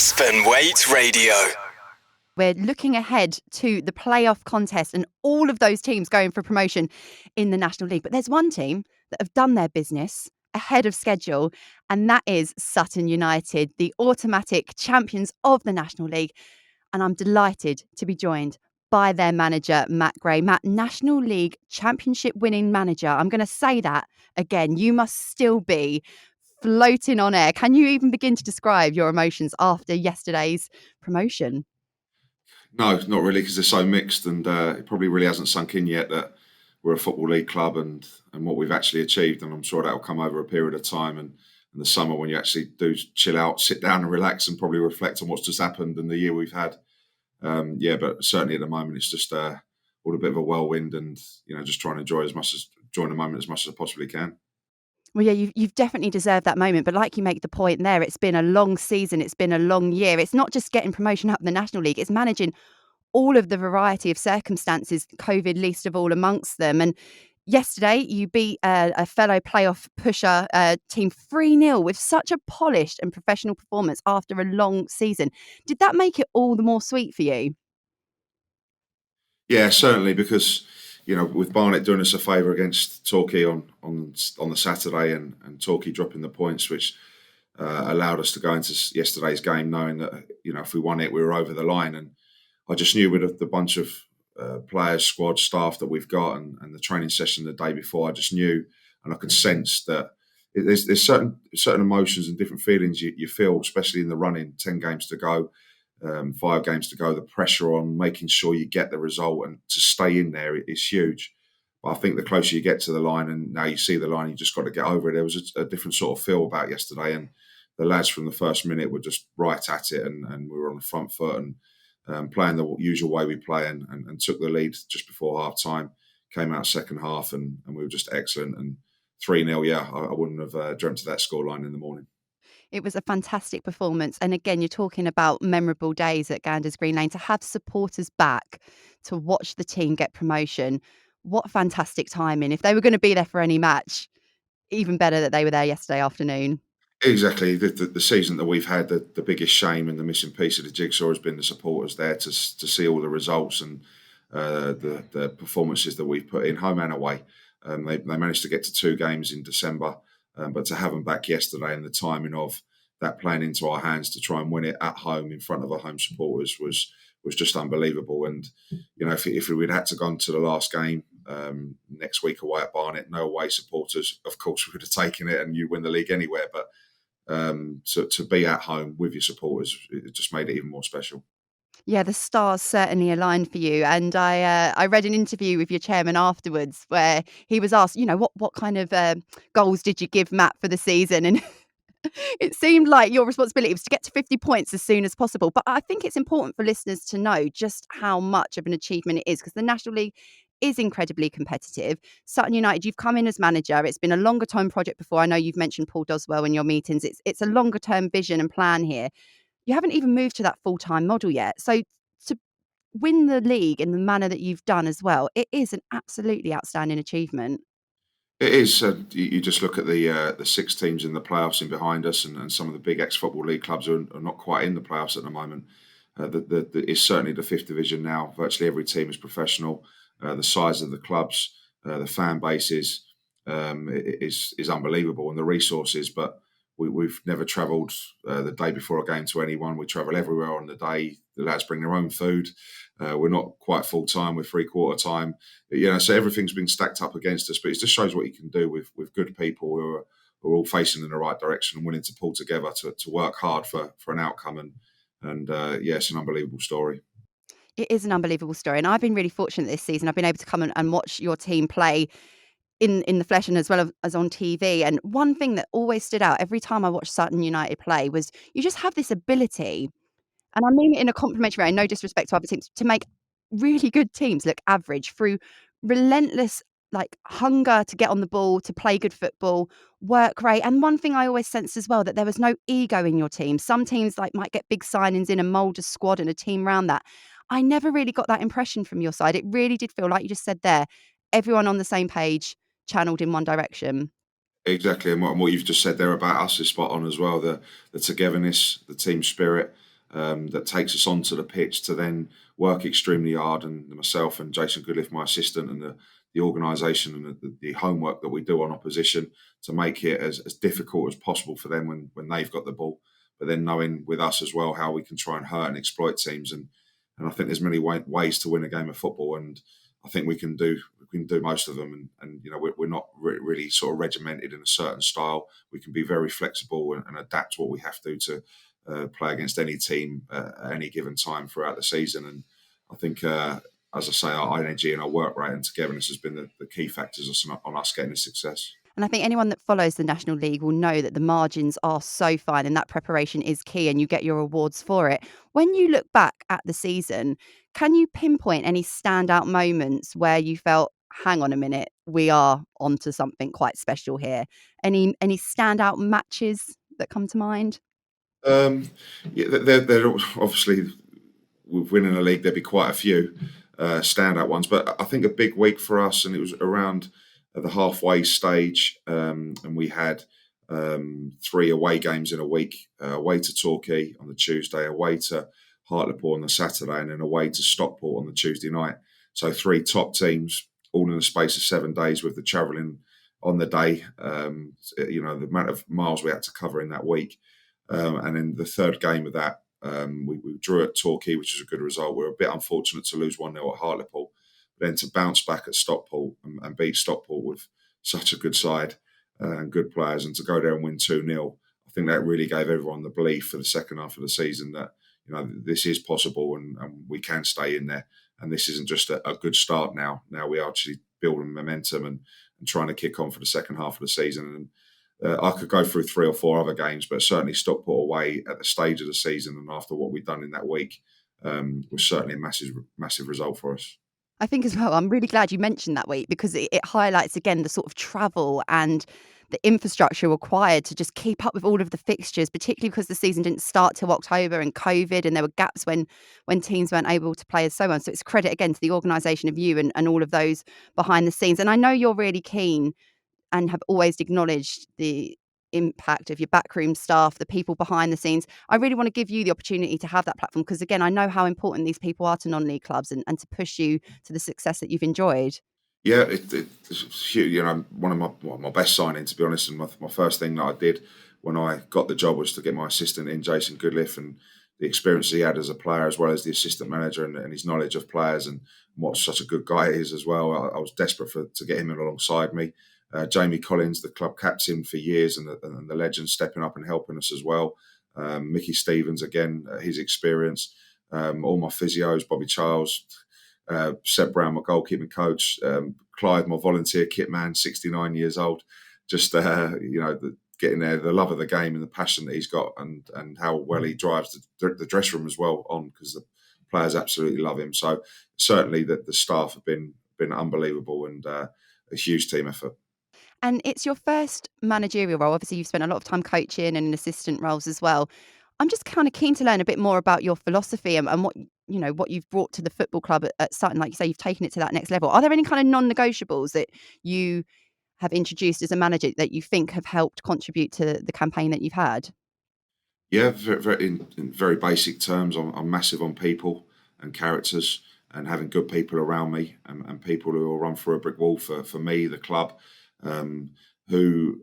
Aspen Waite Radio. We're looking ahead to the playoff contest and all of those teams going for promotion in the National League. But there's one team that have done their business ahead of schedule, and that is Sutton United, the automatic champions of the National League. And I'm delighted to be joined by their manager, Matt Gray. Matt, National League championship winning manager. I'm going to say that again. You must still be floating on air. Can you even begin to describe your emotions after yesterday's promotion? No, not really, because they're so mixed, and it probably really hasn't sunk in yet that we're a Football League club and what we've actually achieved. And I'm sure that will come over a period of time. And in the summer, when you actually do chill out, sit down and relax and probably reflect on what's just happened and the year we've had. But certainly at the moment, it's just all a bit of a whirlwind, and just trying to enjoy the moment as much as I possibly can. Well, yeah, you've definitely deserved that moment. But like you make the point there, it's been a long season. It's been a long year. It's not just getting promotion up in the National League. It's managing all of the variety of circumstances, COVID least of all amongst them. And yesterday, you beat a fellow playoff pusher team 3-0 with such a polished and professional performance after a long season. Did that make it all the more sweet for you? Yeah, certainly, because with Barnet doing us a favour against Torquay on the Saturday and Torquay dropping the points, which allowed us to go into yesterday's game knowing that if we won it, we were over the line. And I just knew with the bunch of players, squad, staff that we've got, and the training session the day before, I just knew, and I could sense that there's certain emotions and different feelings you feel, especially in the running. 10 games to go. 5 games to go, the pressure on making sure you get the result and to stay in there is huge. But I think the closer you get to the line, and now you see the line, you just got to get over it. There was a different sort of feel about yesterday, and the lads from the first minute were just right at it, and we were on the front foot and playing the usual way we play, and took the lead just before half time, came out second half, and we were just excellent. And 3-0, I wouldn't have dreamt of that scoreline in the morning. It was a fantastic performance. And again, you're talking about memorable days at Ganders Green Lane. To have supporters back to watch the team get promotion, what fantastic timing. If they were going to be there for any match, even better that they were there yesterday afternoon. Exactly. The season that we've had, the biggest shame and the missing piece of the jigsaw has been the supporters there to see all the results and the performances that we've put in, home and away. They managed to get to 2 games in December. But to have them back yesterday and the timing of that playing into our hands to try and win it at home in front of our home supporters was just unbelievable. And if we'd had to go to the last game next week away at Barnet, no away supporters, of course we would have taken it and you win the league anywhere. But to be at home with your supporters, it just made it even more special. Yeah, the stars certainly aligned for you. And I read an interview with your chairman afterwards where he was asked, what kind of goals did you give Matt for the season? And it seemed like your responsibility was to get to 50 points as soon as possible. But I think it's important for listeners to know just how much of an achievement it is, because the National League is incredibly competitive. Sutton United, you've come in as manager. It's been a longer term project before. I know you've mentioned Paul Doswell in your meetings. It's a longer term vision and plan here. You haven't even moved to that full-time model yet. So to win the league in the manner that you've done as well, it is an absolutely outstanding achievement. It is. You just look at the 6 teams in the playoffs in behind us, and some of the big ex-Football League clubs are not quite in the playoffs at the moment. It's certainly the 5th division now. Virtually every team is professional. The size of the clubs, the fan bases is unbelievable, and the resources. But we've never travelled the day before a game to anyone. We travel everywhere on the day. The lads bring their own food. We're not quite full time. We're 3/4 time. So everything's been stacked up against us. But it just shows what you can do with good people who are all facing in the right direction and willing to pull together to work hard for an outcome. And it's an unbelievable story. It is an unbelievable story. And I've been really fortunate this season. I've been able to come and watch your team play in the flesh and as well as on TV. And one thing that always stood out every time I watched Sutton United play was you just have this ability, and I mean it in a complimentary way, no disrespect to other teams, to make really good teams look average through relentless hunger to get on the ball, to play good football, work rate. And one thing I always sensed as well, that there was no ego in your team. Some teams might get big signings in and mould a squad and a team around that. I never really got that impression from your side. It really did feel like you just said there, everyone on the same page, channeled in one direction. Exactly, and what you've just said there about us is spot on as well. The togetherness, the team spirit, that takes us onto the pitch to then work extremely hard. And myself and Jason Goodliff, my assistant, and the organisation and the homework that we do on opposition to make it as difficult as possible for them when they've got the ball. But then knowing with us as well how we can try and hurt and exploit teams, and I think there's many ways to win a game of football, and I think we can do most of them. And we're not really sort of regimented in a certain style. We can be very flexible and adapt what we have to play against any team at any given time throughout the season. And I think, as I say, our energy and our work rate and togetherness has been the key factors on us getting this success. And I think anyone that follows the National League will know that the margins are so fine and that preparation is key and you get your rewards for it. When you look back at the season, can you pinpoint any standout moments where you felt, hang on a minute, we are onto something quite special here? Any standout matches that come to mind? Um, yeah, they're obviously with winning a league, there'd be quite a few standout ones. But I think a big week for us, and it was around the halfway stage, and we had 3 away games in a week: away to Torquay on the Tuesday, away to Hartlepool on the Saturday, and then away to Stockport on the Tuesday night. So 3 top teams, all in the space of 7 days, with the travelling on the day. The amount of miles we had to cover in that week. And then the third game of that, we drew at Torquay, which was a good result. We were a bit unfortunate to lose 1-0 at Hartlepool. But then to bounce back at Stockport and beat Stockport with such a good side and good players, and to go there and win 2-0, I think that really gave everyone the belief for the second half of the season that this is possible and we can stay in there. And this isn't just a good start now. Now we are actually building momentum and trying to kick on for the second half of the season. And I could go through 3 or 4 other games, but certainly Stockport away at the stage of the season and after what we've done in that week was certainly a massive result for us. I think as well, I'm really glad you mentioned that week because it highlights again the sort of travel and the infrastructure required to just keep up with all of the fixtures, particularly because the season didn't start till October and COVID, and there were gaps when teams weren't able to play and so on. So it's credit again to the organisation of you and all of those behind the scenes. And I know you're really keen and have always acknowledged the impact of your backroom staff, the people behind the scenes. I really want to give you the opportunity to have that platform because, again, I know how important these people are to non-league clubs and to push you to the success that you've enjoyed. Yeah, it's huge. One of my best signings, to be honest, and my first thing that I did when I got the job was to get my assistant in, Jason Goodliff, and the experience he had as a player, as well as the assistant manager and his knowledge of players and what such a good guy he is as well. I was desperate to get him in alongside me. Jamie Collins, the club captain for years, and the legend, stepping up and helping us as well. Mickey Stevens, again, his experience. All my physios, Bobby Charles, Seb Brown, my goalkeeping coach, Clive, my volunteer kit man, 69 years old. Just getting there, the love of the game and the passion that he's got, and how well he drives the dressing room as well on, because the players absolutely love him. So certainly the staff have been unbelievable, and a huge team effort. And it's your first managerial role. Obviously, you've spent a lot of time coaching and in assistant roles as well. I'm just kind of keen to learn a bit more about your philosophy and what you've brought to the football club at Sutton. Like you say, you've taken it to that next level. Are there any kind of non-negotiables that you have introduced as a manager that you think have helped contribute to the campaign that you've had? Yeah, in very basic terms, I'm massive on people and characters and having good people around me, and people who will run through a brick wall for me, the club, who,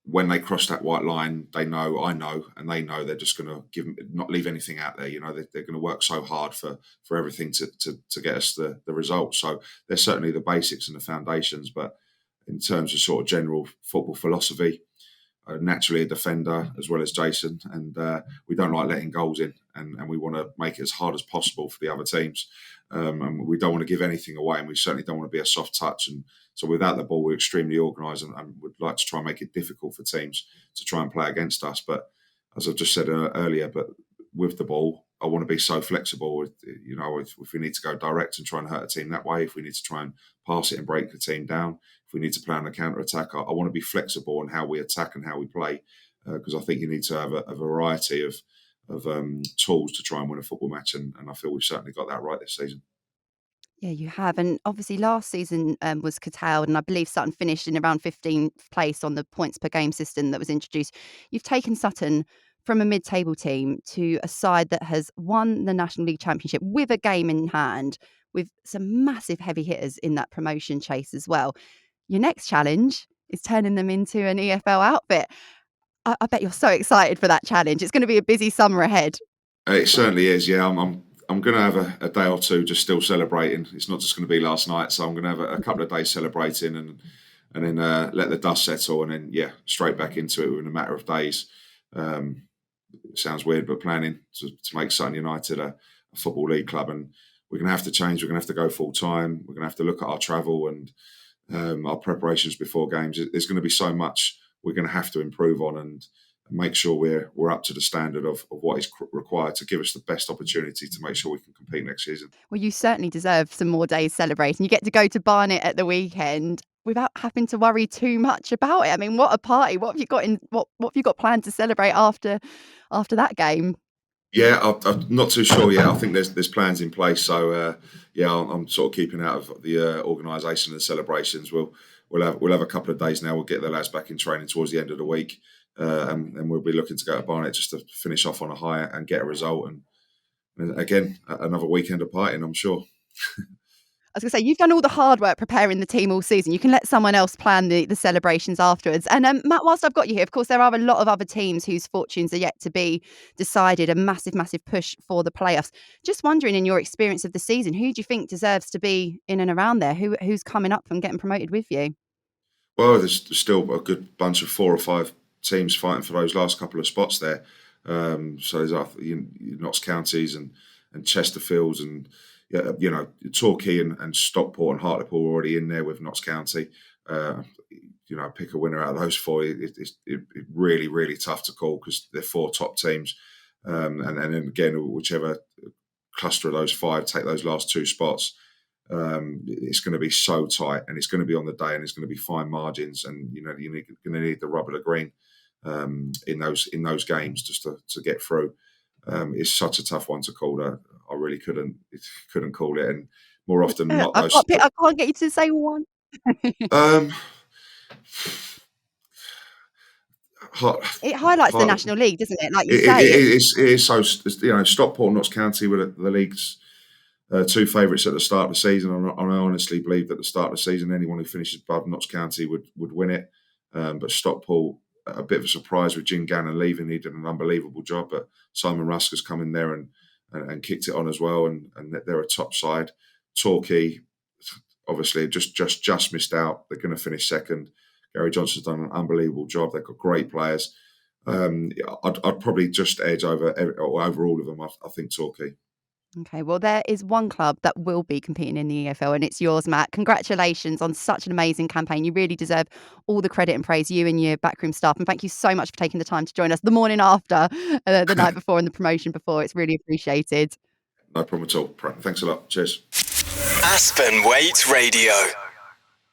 when they cross that white line, I know, and they know they're just going to not leave anything out there. They're going to work so hard for everything to get us the result. So they're certainly the basics and the foundations. But in terms of sort of general football philosophy, naturally a defender as well as Jason, and we don't like letting goals in, and we want to make it as hard as possible for the other teams, and we don't want to give anything away, and we certainly don't want to be a soft touch. And so without the ball, we're extremely organised, and would like to try and make it difficult for teams to try and play against us. But as I've just said earlier, but with the ball, I want to be so flexible. If we need to go direct and try and hurt a team that way, if we need to try and pass it and break the team down, if we need to play on a counter attack, I want to be flexible on how we attack and how we play, because I think you need to have a variety of tools to try and win a football match, and I feel we've certainly got that right this season. Yeah, you have. And obviously, last season was curtailed, and I believe Sutton finished in around 15th place on the points per game system that was introduced. You've taken Sutton from a mid-table team to a side that has won the National League Championship with a game in hand, with some massive heavy hitters in that promotion chase as well. Your next challenge is turning them into an EFL outfit. I bet you're so excited for that challenge. It's going to be a busy summer ahead. It certainly is. Yeah, I'm going to have a day or two just still celebrating. It's not just going to be last night, so I'm going to have a couple of days celebrating and then let the dust settle, and then straight back into it within a matter of days. It sounds weird, but planning to make Sutton United a football league club, and we're going to have to change. We're going to have to go full time. We're going to have to look at our travel and our preparations before games. There's going to be so much we're going to have to improve on and make sure we're up to the standard of what is required to give us the best opportunity to make sure we can compete next season. Well, you certainly deserve some more days celebrating. You get to go to Barnet at the weekend without having to worry too much about it. I mean, what a party! What have you got what have you got planned to celebrate after that game? Yeah, I'm not too sure yet. I think there's plans in place. So I'm sort of keeping out of the organisation and the celebrations. We'll have a couple of days now. We'll get the lads back in training towards the end of the week, and we'll be looking to go to Barnet just to finish off on a high and get a result. And again, another weekend of partying, I'm sure. I was going to say, you've done all the hard work preparing the team all season. You can let someone else plan the celebrations afterwards. And Matt, whilst I've got you here, of course, there are a lot of other teams whose fortunes are yet to be decided. A massive, massive push for the playoffs. Just wondering, in your experience of the season, who do you think deserves to be in and around there? Who's coming up and getting promoted with you? Well, there's still a good bunch of 4 or 5 teams fighting for those last couple of spots there. So there's Notts Counties and Chesterfields and Torquay and Stockport and Hartlepool are already in there with Notts County. Pick a winner out of those 4. It's really, really tough to call because they're 4 top teams. And then again, whichever cluster of those 5 take those last 2 spots, it's going to be so tight, and it's going to be on the day, and it's going to be fine margins, and you're going to need the rub of the green in those games just to get through. It's such a tough one to call that I really couldn't call it, and more often than not, I can't get you to say one. It highlights the National League, doesn't it? Like you say, it is so. Stockport and Notts County were the league's 2 favourites at the start of the season. I honestly believed at the start of the season anyone who finishes above Notts County would win it. But Stockport, a bit of a surprise with Jim Gannon leaving. He did an unbelievable job, but Simon Rusk has come in there and kicked it on as well, and they're a top side. Torquay, obviously, just missed out. They're going to finish second. Gary Johnson's done an unbelievable job. They've got great players. I'd probably just edge over all of them. I think Torquay. Okay, well, there is one club that will be competing in the EFL, and it's yours, Matt. Congratulations on such an amazing campaign. You really deserve all the credit and praise, you and your backroom staff. And thank you so much for taking the time to join us the morning after, the night before, and the promotion before. It's really appreciated. No problem at all. Thanks a lot. Cheers. Aspen Waite Radio.